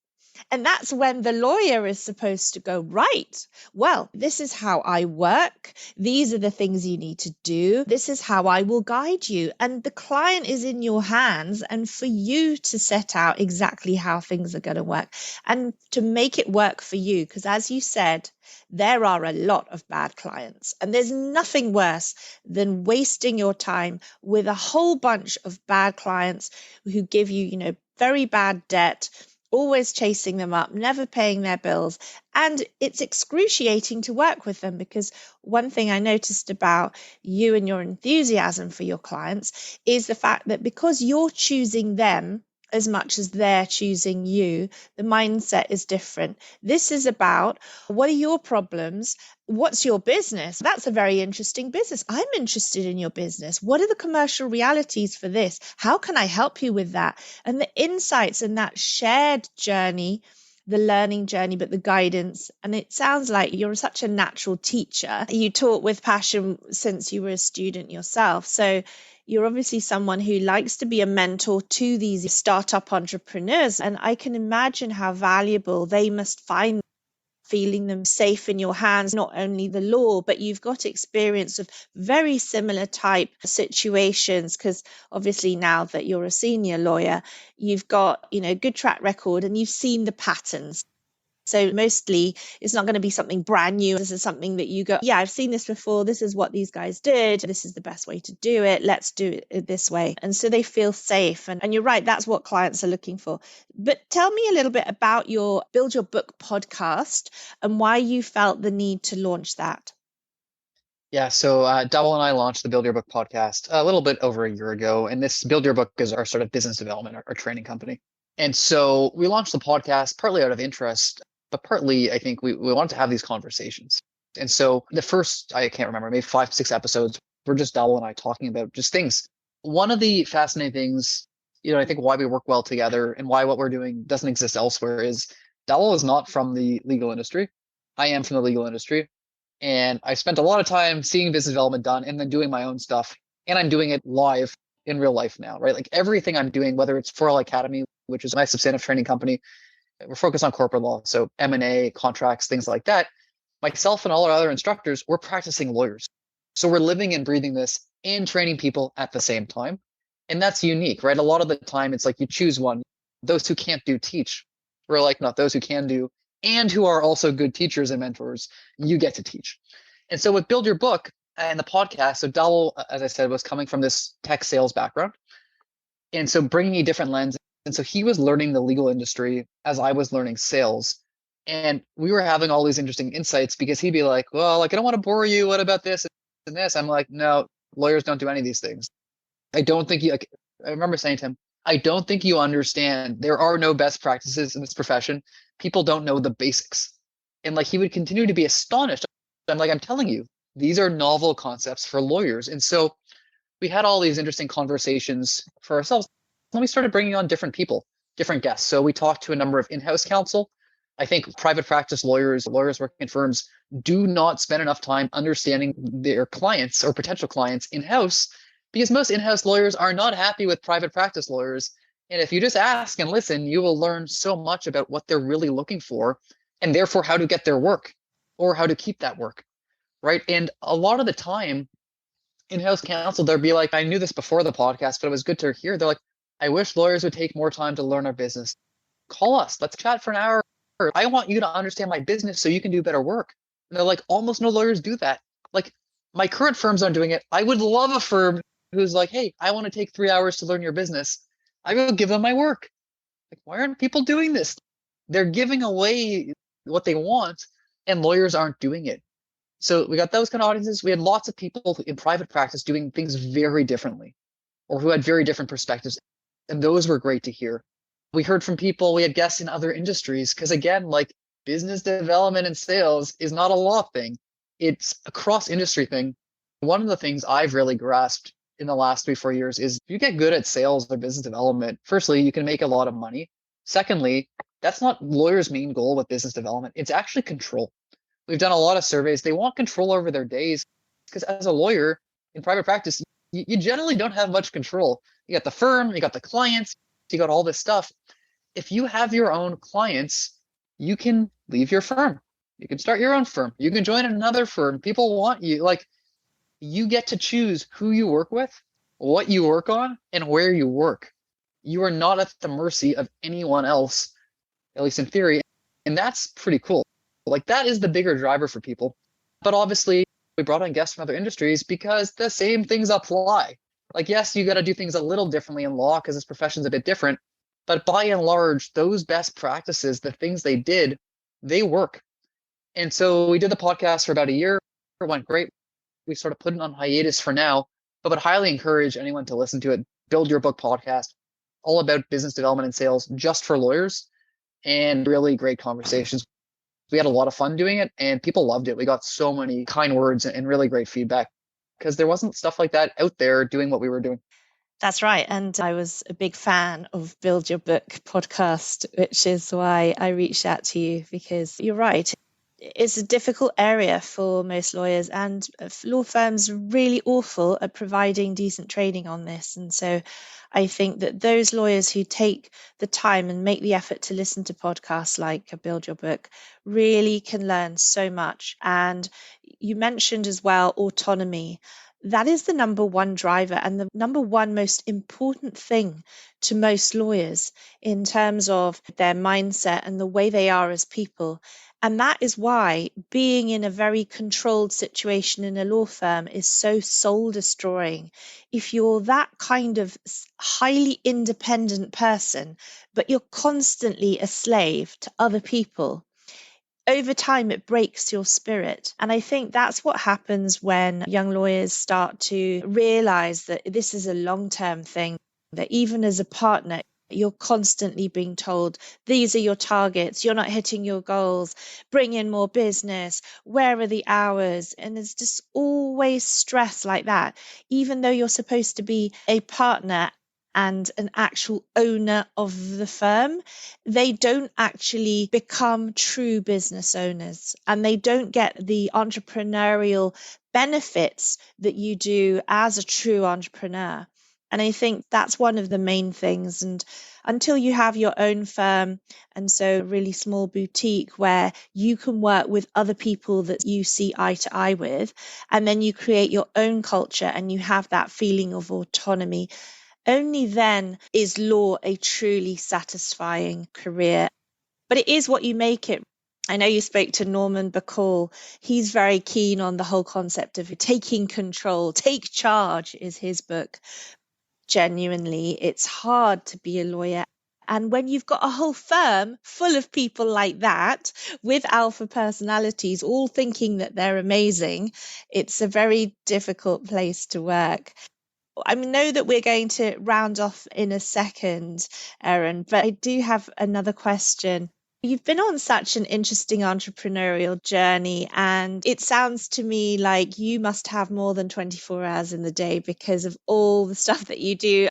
[SPEAKER 1] And that's when the lawyer is supposed to go, right, well, this is how I work. These are the things you need to do. This is how I will guide you. And the client is in your hands, and for you to set out exactly how things are going to work and to make it work for you. Because as you said, there are a lot of bad clients, and there's nothing worse than wasting your time with a whole bunch of bad clients who give you, very bad debt, always chasing them up, never paying their bills. And it's excruciating to work with them, because one thing I noticed about you and your enthusiasm for your clients is the fact that because you're choosing them as much as they're choosing you, the mindset is different. This is about, what are your problems? What's your business? That's a very interesting business. I'm interested in your business. What are the commercial realities for this? How can I help you with that? And the insights and that shared journey, the learning journey, but the guidance. And it sounds like you're such a natural teacher. You taught with passion since you were a student yourself. So you're obviously someone who likes to be a mentor to these startup entrepreneurs. And I can imagine how valuable they must find feeling them safe in your hands, not only the law, but you've got experience of very similar type situations, because obviously now that you're a senior lawyer, you've got, good track record and you've seen the patterns. So mostly it's not going to be something brand new. This is something that you go, yeah, I've seen this before. This is what these guys did. This is the best way to do it. Let's do it this way. And so they feel safe. And you're right, that's what clients are looking for. But tell me a little bit about your Build Your Book podcast and why you felt the need to launch that.
[SPEAKER 2] Yeah, so Dharwal and I launched the Build Your Book podcast a little bit over a year ago. And this Build Your Book is our sort of business development, our training company. And so we launched the podcast partly out of interest, but partly I think we wanted to have these conversations. And so the first, I can't remember, maybe 5, 6 episodes, we're just Dharwal and I talking about just things. One of the fascinating things, I think why we work well together and why what we're doing doesn't exist elsewhere is Dharwal is not from the legal industry. I am from the legal industry. And I spent a lot of time seeing business development done and then doing my own stuff. And I'm doing it live in real life now, right? Like everything I'm doing, whether it's For All Academy, which is my substantive training company, we're focused on corporate law. So M&A, contracts, things like that. Myself and all our other instructors, we're practicing lawyers. So we're living and breathing this and training people at the same time. And that's unique, right? A lot of the time, it's like you choose one. Those who can't do, teach. We're like, not those who can do and who are also good teachers and mentors, you get to teach. And so with Build Your Book and the podcast, so Dharwal, as I said, was coming from this tech sales background. And so bringing a different lens. And so he was learning the legal industry as I was learning sales. And we were having all these interesting insights because he'd be like, well, like, I don't want to bore you. What about this and this? I'm like, no, lawyers don't do any of these things. I don't think I remember saying to him, I don't think you understand. There are no best practices in this profession. People don't know the basics. And like, he would continue to be astonished. I'm like, I'm telling you, these are novel concepts for lawyers. And so we had all these interesting conversations for ourselves. Then we started bringing on different people, different guests. So we talked to a number of in-house counsel. I think private practice lawyers working in firms do not spend enough time understanding their clients or potential clients in-house, because most in-house lawyers are not happy with private practice lawyers. And if you just ask and listen, you will learn so much about what they're really looking for and therefore how to get their work or how to keep that work, right? And a lot of the time, in-house counsel, they'll be like, I knew this before the podcast, but it was good to hear. They're like, I wish lawyers would take more time to learn our business. Call us. Let's chat for an hour. I want you to understand my business so you can do better work. And they're like, almost no lawyers do that. Like, my current firms aren't doing it. I would love a firm who's like, hey, I want to take 3 hours to learn your business. I will give them my work. Like, why aren't people doing this? They're giving away what they want, and lawyers aren't doing it. So we got those kind of audiences. We had lots of people in private practice doing things very differently or who had very different perspectives. And those were great to hear. We heard from people, we had guests in other industries, because again, like business development and sales is not a law thing. It's a cross industry thing. One of the things I've really grasped in the last 3-4 years is if you get good at sales or business development, firstly, you can make a lot of money. Secondly, that's not lawyers' main goal with business development. It's actually control. We've done a lot of surveys. They want control over their days because as a lawyer in private practice, you generally don't have much control. You got the firm, you got the clients, you got all this stuff. If you have your own clients, you can leave your firm. You can start your own firm. You can join another firm. People want you. Like, you get to choose who you work with, what you work on, and where you work. You are not at the mercy of anyone else, at least in theory. And that's pretty cool. Like, that is the bigger driver for people. But obviously, we brought on guests from other industries because the same things apply. Like, yes, you got to do things a little differently in law because this profession's a bit different. But by and large, those best practices, the things they did, they work. And so we did the podcast for about a year. It went great. We sort of put it on hiatus for now, but would highly encourage anyone to listen to it. Build Your Book podcast, all about business development and sales just for lawyers, and really great conversations. We had a lot of fun doing it and people loved it. We got so many kind words and really great feedback because there wasn't stuff like that out there doing what we were doing.
[SPEAKER 1] That's right. And I was a big fan of Build Your Book podcast, which is why I reached out to you, because you're right. It's a difficult area for most lawyers, and law firms are really awful at providing decent training on this. And so I think that those lawyers who take the time and make the effort to listen to podcasts like Build Your Book really can learn so much. And you mentioned as well autonomy. That is the number one driver and the number one most important thing to most lawyers in terms of their mindset and the way they are as people. And that is why being in a very controlled situation in a law firm is so soul destroying. If you're that kind of highly independent person, but you're constantly a slave to other people, over time, it breaks your spirit. And I think that's what happens when young lawyers start to realize that this is a long-term thing, that even as a partner, you're constantly being told, these are your targets, you're not hitting your goals, bring in more business, where are the hours? And there's just always stress like that, even though you're supposed to be a partner and an actual owner of the firm. They don't actually become true business owners, and they don't get the entrepreneurial benefits that you do as a true entrepreneur. And I think that's one of the main things. And until you have your own firm, and so a really small boutique where you can work with other people that you see eye to eye with, and then you create your own culture and you have that feeling of autonomy, only then is law a truly satisfying career. But it is what you make it. I know you spoke to Norman Bacall. He's very keen on the whole concept of taking control. Take Charge is his book. Genuinely, it's hard to be a lawyer. And when you've got a whole firm full of people like that, with alpha personalities, all thinking that they're amazing, it's a very difficult place to work. I know that we're going to round off in a second, Aaron, but I do have another question. You've been on such an interesting entrepreneurial journey, and it sounds to me like you must have more than 24 hours in the day because of all the stuff that you do.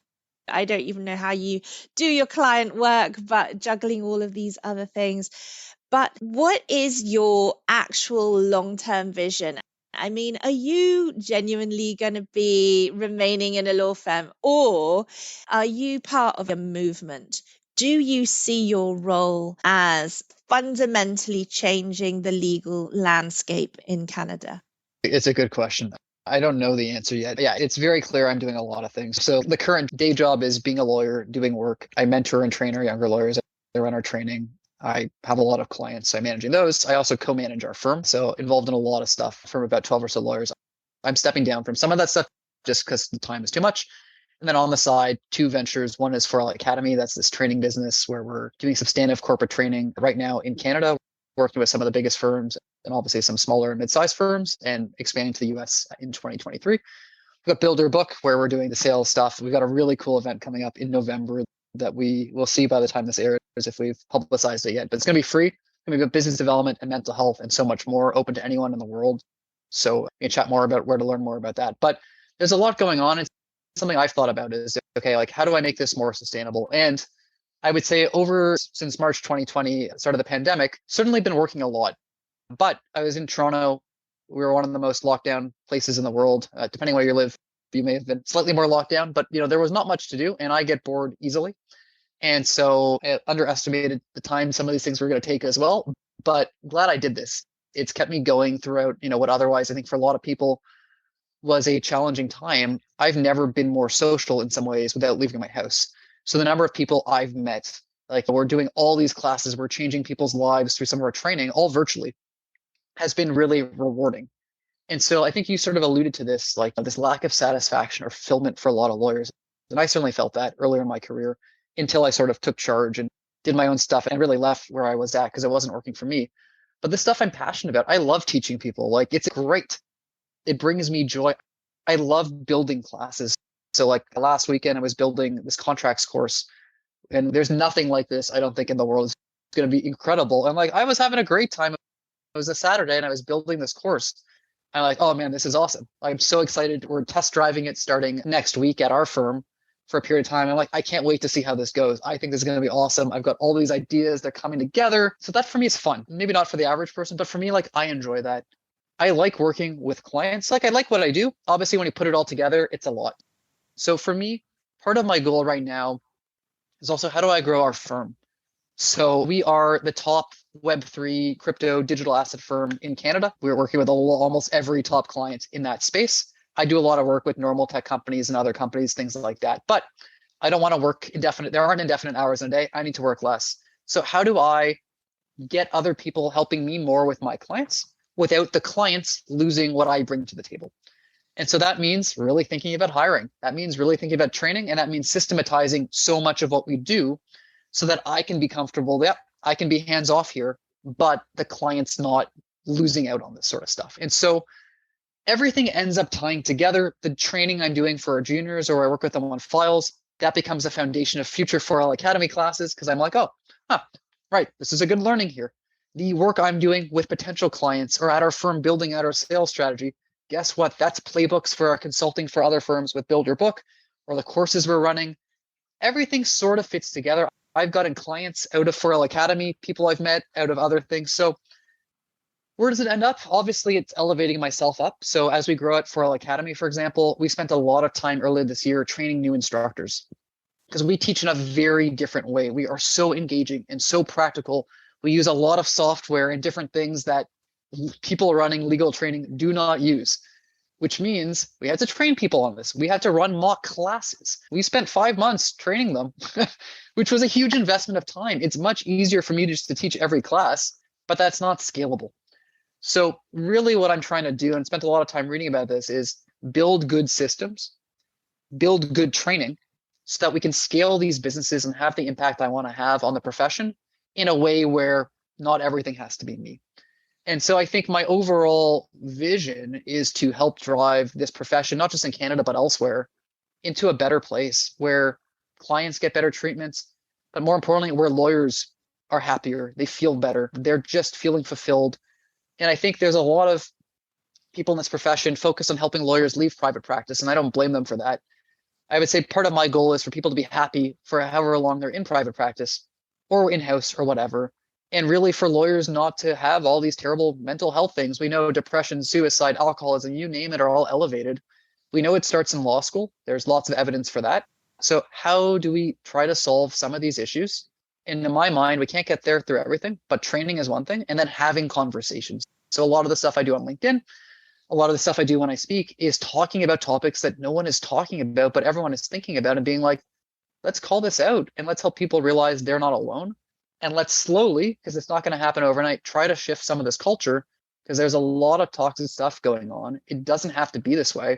[SPEAKER 1] I don't even know how you do your client work, but juggling all of these other things. But what is your actual long-term vision? I mean, are you genuinely going to be remaining in a law firm, or are you part of a movement? Do you see your role as fundamentally changing the legal landscape in Canada?
[SPEAKER 2] It's a good question. I don't know the answer yet. Yeah, it's very clear I'm doing a lot of things. So the current day job is being a lawyer, doing work. I mentor and train our younger lawyers. I run our training. I have a lot of clients. I'm managing those. I also co-manage our firm. So involved in a lot of stuff from about 12 or so lawyers. I'm stepping down from some of that stuff just because the time is too much. And then on the side, 2 ventures. One is For All Academy. That's this training business where we're doing substantive corporate training right now in Canada. working with some of the biggest firms and obviously some smaller and mid-sized firms and expanding to the US in 2023. We've got Builder Book where we're doing the sales stuff. We've got a really cool event coming up in November that we will see by the time this airs if we've publicized it yet. But it's going to be free. It's going to be about business development and mental health and so much more, open to anyone in the world. So we can chat more about where to learn more about that. But there's a lot going on. And something I've thought about is, okay, like how do I make this more sustainable? And I would say since March 2020, start of the pandemic, certainly been working a lot. But I was in Toronto. We were one of the most locked down places in the world. Depending where you live, you may have been slightly more locked down, but there was not much to do and I get bored easily. And so I underestimated the time some of these things were going to take as well. But glad I did this. It's kept me going throughout, what otherwise I think for a lot of people was a challenging time. I've never been more social in some ways without leaving my house. So the number of people I've met, like we're doing all these classes, we're changing people's lives through some of our training, all virtually, has been really rewarding. And so I think you sort of alluded to this, like this lack of satisfaction or fulfillment for a lot of lawyers. And I certainly felt that earlier in my career until I sort of took charge and did my own stuff and really left where I was at because it wasn't working for me. But the stuff I'm passionate about, I love teaching people. Like it's great. It brings me joy. I love building classes. So like last weekend, I was building this contracts course and there's nothing like this, I don't think, in the world. It's going to be incredible. And like, I was having a great time. It was a Saturday and I was building this course. I'm like, oh man, this is awesome. I'm so excited. We're test driving it starting next week at our firm for a period of time. I'm like, I can't wait to see how this goes. I think this is going to be awesome. I've got all these ideas. They're coming together. So that for me is fun. Maybe not for the average person, but for me, like I enjoy that. I like working with clients. Like I like what I do. Obviously, when you put it all together, it's a lot. So for me, part of my goal right now is also how do I grow our firm? So we are the top Web3 crypto digital asset firm in Canada. We're working with almost every top client in that space. I do a lot of work with normal tech companies and other companies, things like that. But I don't want to work indefinite. There aren't indefinite hours in a day. I need to work less. So how do I get other people helping me more with my clients without the clients losing what I bring to the table? And so that means really thinking about hiring. That means really thinking about training. And that means systematizing so much of what we do so that I can be comfortable. Yep, I can be hands off here, but the client's not losing out on this sort of stuff. And so everything ends up tying together. The training I'm doing for our juniors or I work with them on files, that becomes a foundation of future 4L Academy classes because I'm like, right, this is a good learning here. The work I'm doing with potential clients or at our firm building out our sales strategy, guess what? That's playbooks for our consulting for other firms with Build Your Book or the courses we're running. Everything sort of fits together. I've gotten clients out of 4L Academy, people I've met out of other things. So where does it end up? Obviously, it's elevating myself up. So as we grow at 4L Academy, for example, we spent a lot of time earlier this year training new instructors because we teach in a very different way. We are so engaging and so practical. We use a lot of software and different things that people running legal training do not use, which means we had to train people on this. We had to run mock classes. We spent 5 months training them, which was a huge investment of time. It's much easier for me just to teach every class, but that's not scalable. So really what I'm trying to do, and spent a lot of time reading about this, is build good systems, build good training so that we can scale these businesses and have the impact I want to have on the profession in a way where not everything has to be me. And so I think my overall vision is to help drive this profession, not just in Canada, but elsewhere, into a better place where clients get better treatments, but more importantly, where lawyers are happier, they feel better, they're just feeling fulfilled. And I think there's a lot of people in this profession focused on helping lawyers leave private practice, and I don't blame them for that. I would say part of my goal is for people to be happy for however long they're in private practice or in-house or whatever. And really for lawyers not to have all these terrible mental health things. We know depression, suicide, alcoholism, you name it, are all elevated. We know it starts in law school. There's lots of evidence for that. So how do we try to solve some of these issues? And in my mind, we can't get there through everything, but training is one thing, and then having conversations. So a lot of the stuff I do on LinkedIn, a lot of the stuff I do when I speak is talking about topics that no one is talking about, but everyone is thinking about, and being like, let's call this out and let's help people realize they're not alone. And let's slowly, because it's not going to happen overnight, try to shift some of this culture because there's a lot of toxic stuff going on. It doesn't have to be this way.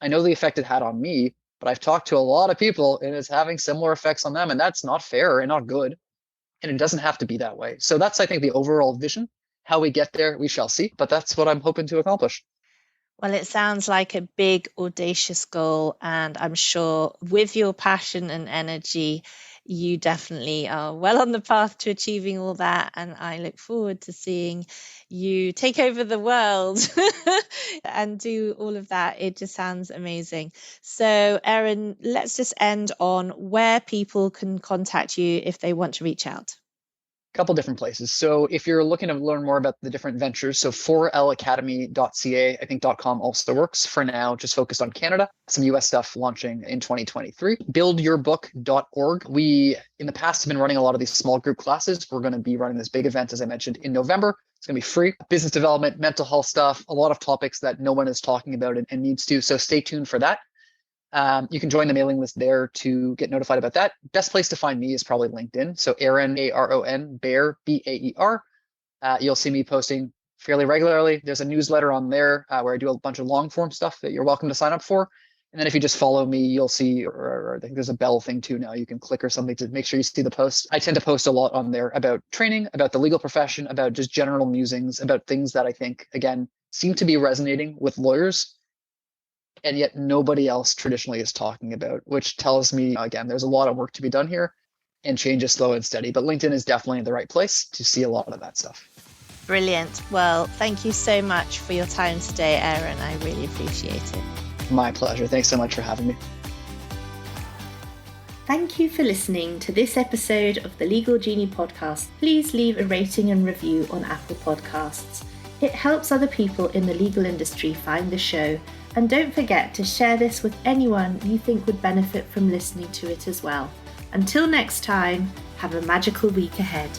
[SPEAKER 2] I know the effect it had on me, but I've talked to a lot of people and it's having similar effects on them. And that's not fair and not good. And it doesn't have to be that way. So that's, I think, the overall vision. How we get there, we shall see. But that's what I'm hoping to accomplish.
[SPEAKER 1] Well, it sounds like a big, audacious goal, and I'm sure with your passion and energy, you definitely are well on the path to achieving all that. And I look forward to seeing you take over the world and do all of that. It just sounds amazing. So, Aaron, let's just end on where people can contact you if they want to reach out.
[SPEAKER 2] Couple different places. So if you're looking to learn more about the different ventures, so 4lacademy.ca, I think .com also works for now, just focused on Canada, some US stuff launching in 2023. Buildyourbook.org. We, in the past, have been running a lot of these small group classes. We're going to be running this big event, as I mentioned, in November. It's going to be free. Business development, mental health stuff, a lot of topics that no one is talking about and needs to. So stay tuned for that. You can join the mailing list there to get notified about that. Best place to find me is probably LinkedIn. So Aaron, Aron, Baer, Baer. You'll see me posting fairly regularly. There's a newsletter on there where I do a bunch of long form stuff that you're welcome to sign up for. And then if you just follow me, you'll see, or I think there's a bell thing too now. You can click or something to make sure you see the posts. I tend to post a lot on there about training, about the legal profession, about just general musings, about things that I think, again, seem to be resonating with lawyers and yet nobody else traditionally is talking about, which tells me, again, there's a lot of work to be done here and change is slow and steady. But LinkedIn is definitely the right place to see a lot of that stuff.
[SPEAKER 1] Brilliant. Well, thank you so much for your time today, Aaron. I really appreciate it.
[SPEAKER 2] My pleasure. Thanks so much for having me.
[SPEAKER 1] Thank you for listening to this episode of the Legal Genie podcast. Please leave a rating and review on Apple Podcasts. It helps other people in the legal industry find the show. And don't forget to share this with anyone you think would benefit from listening to it as well. Until next time, have a magical week ahead.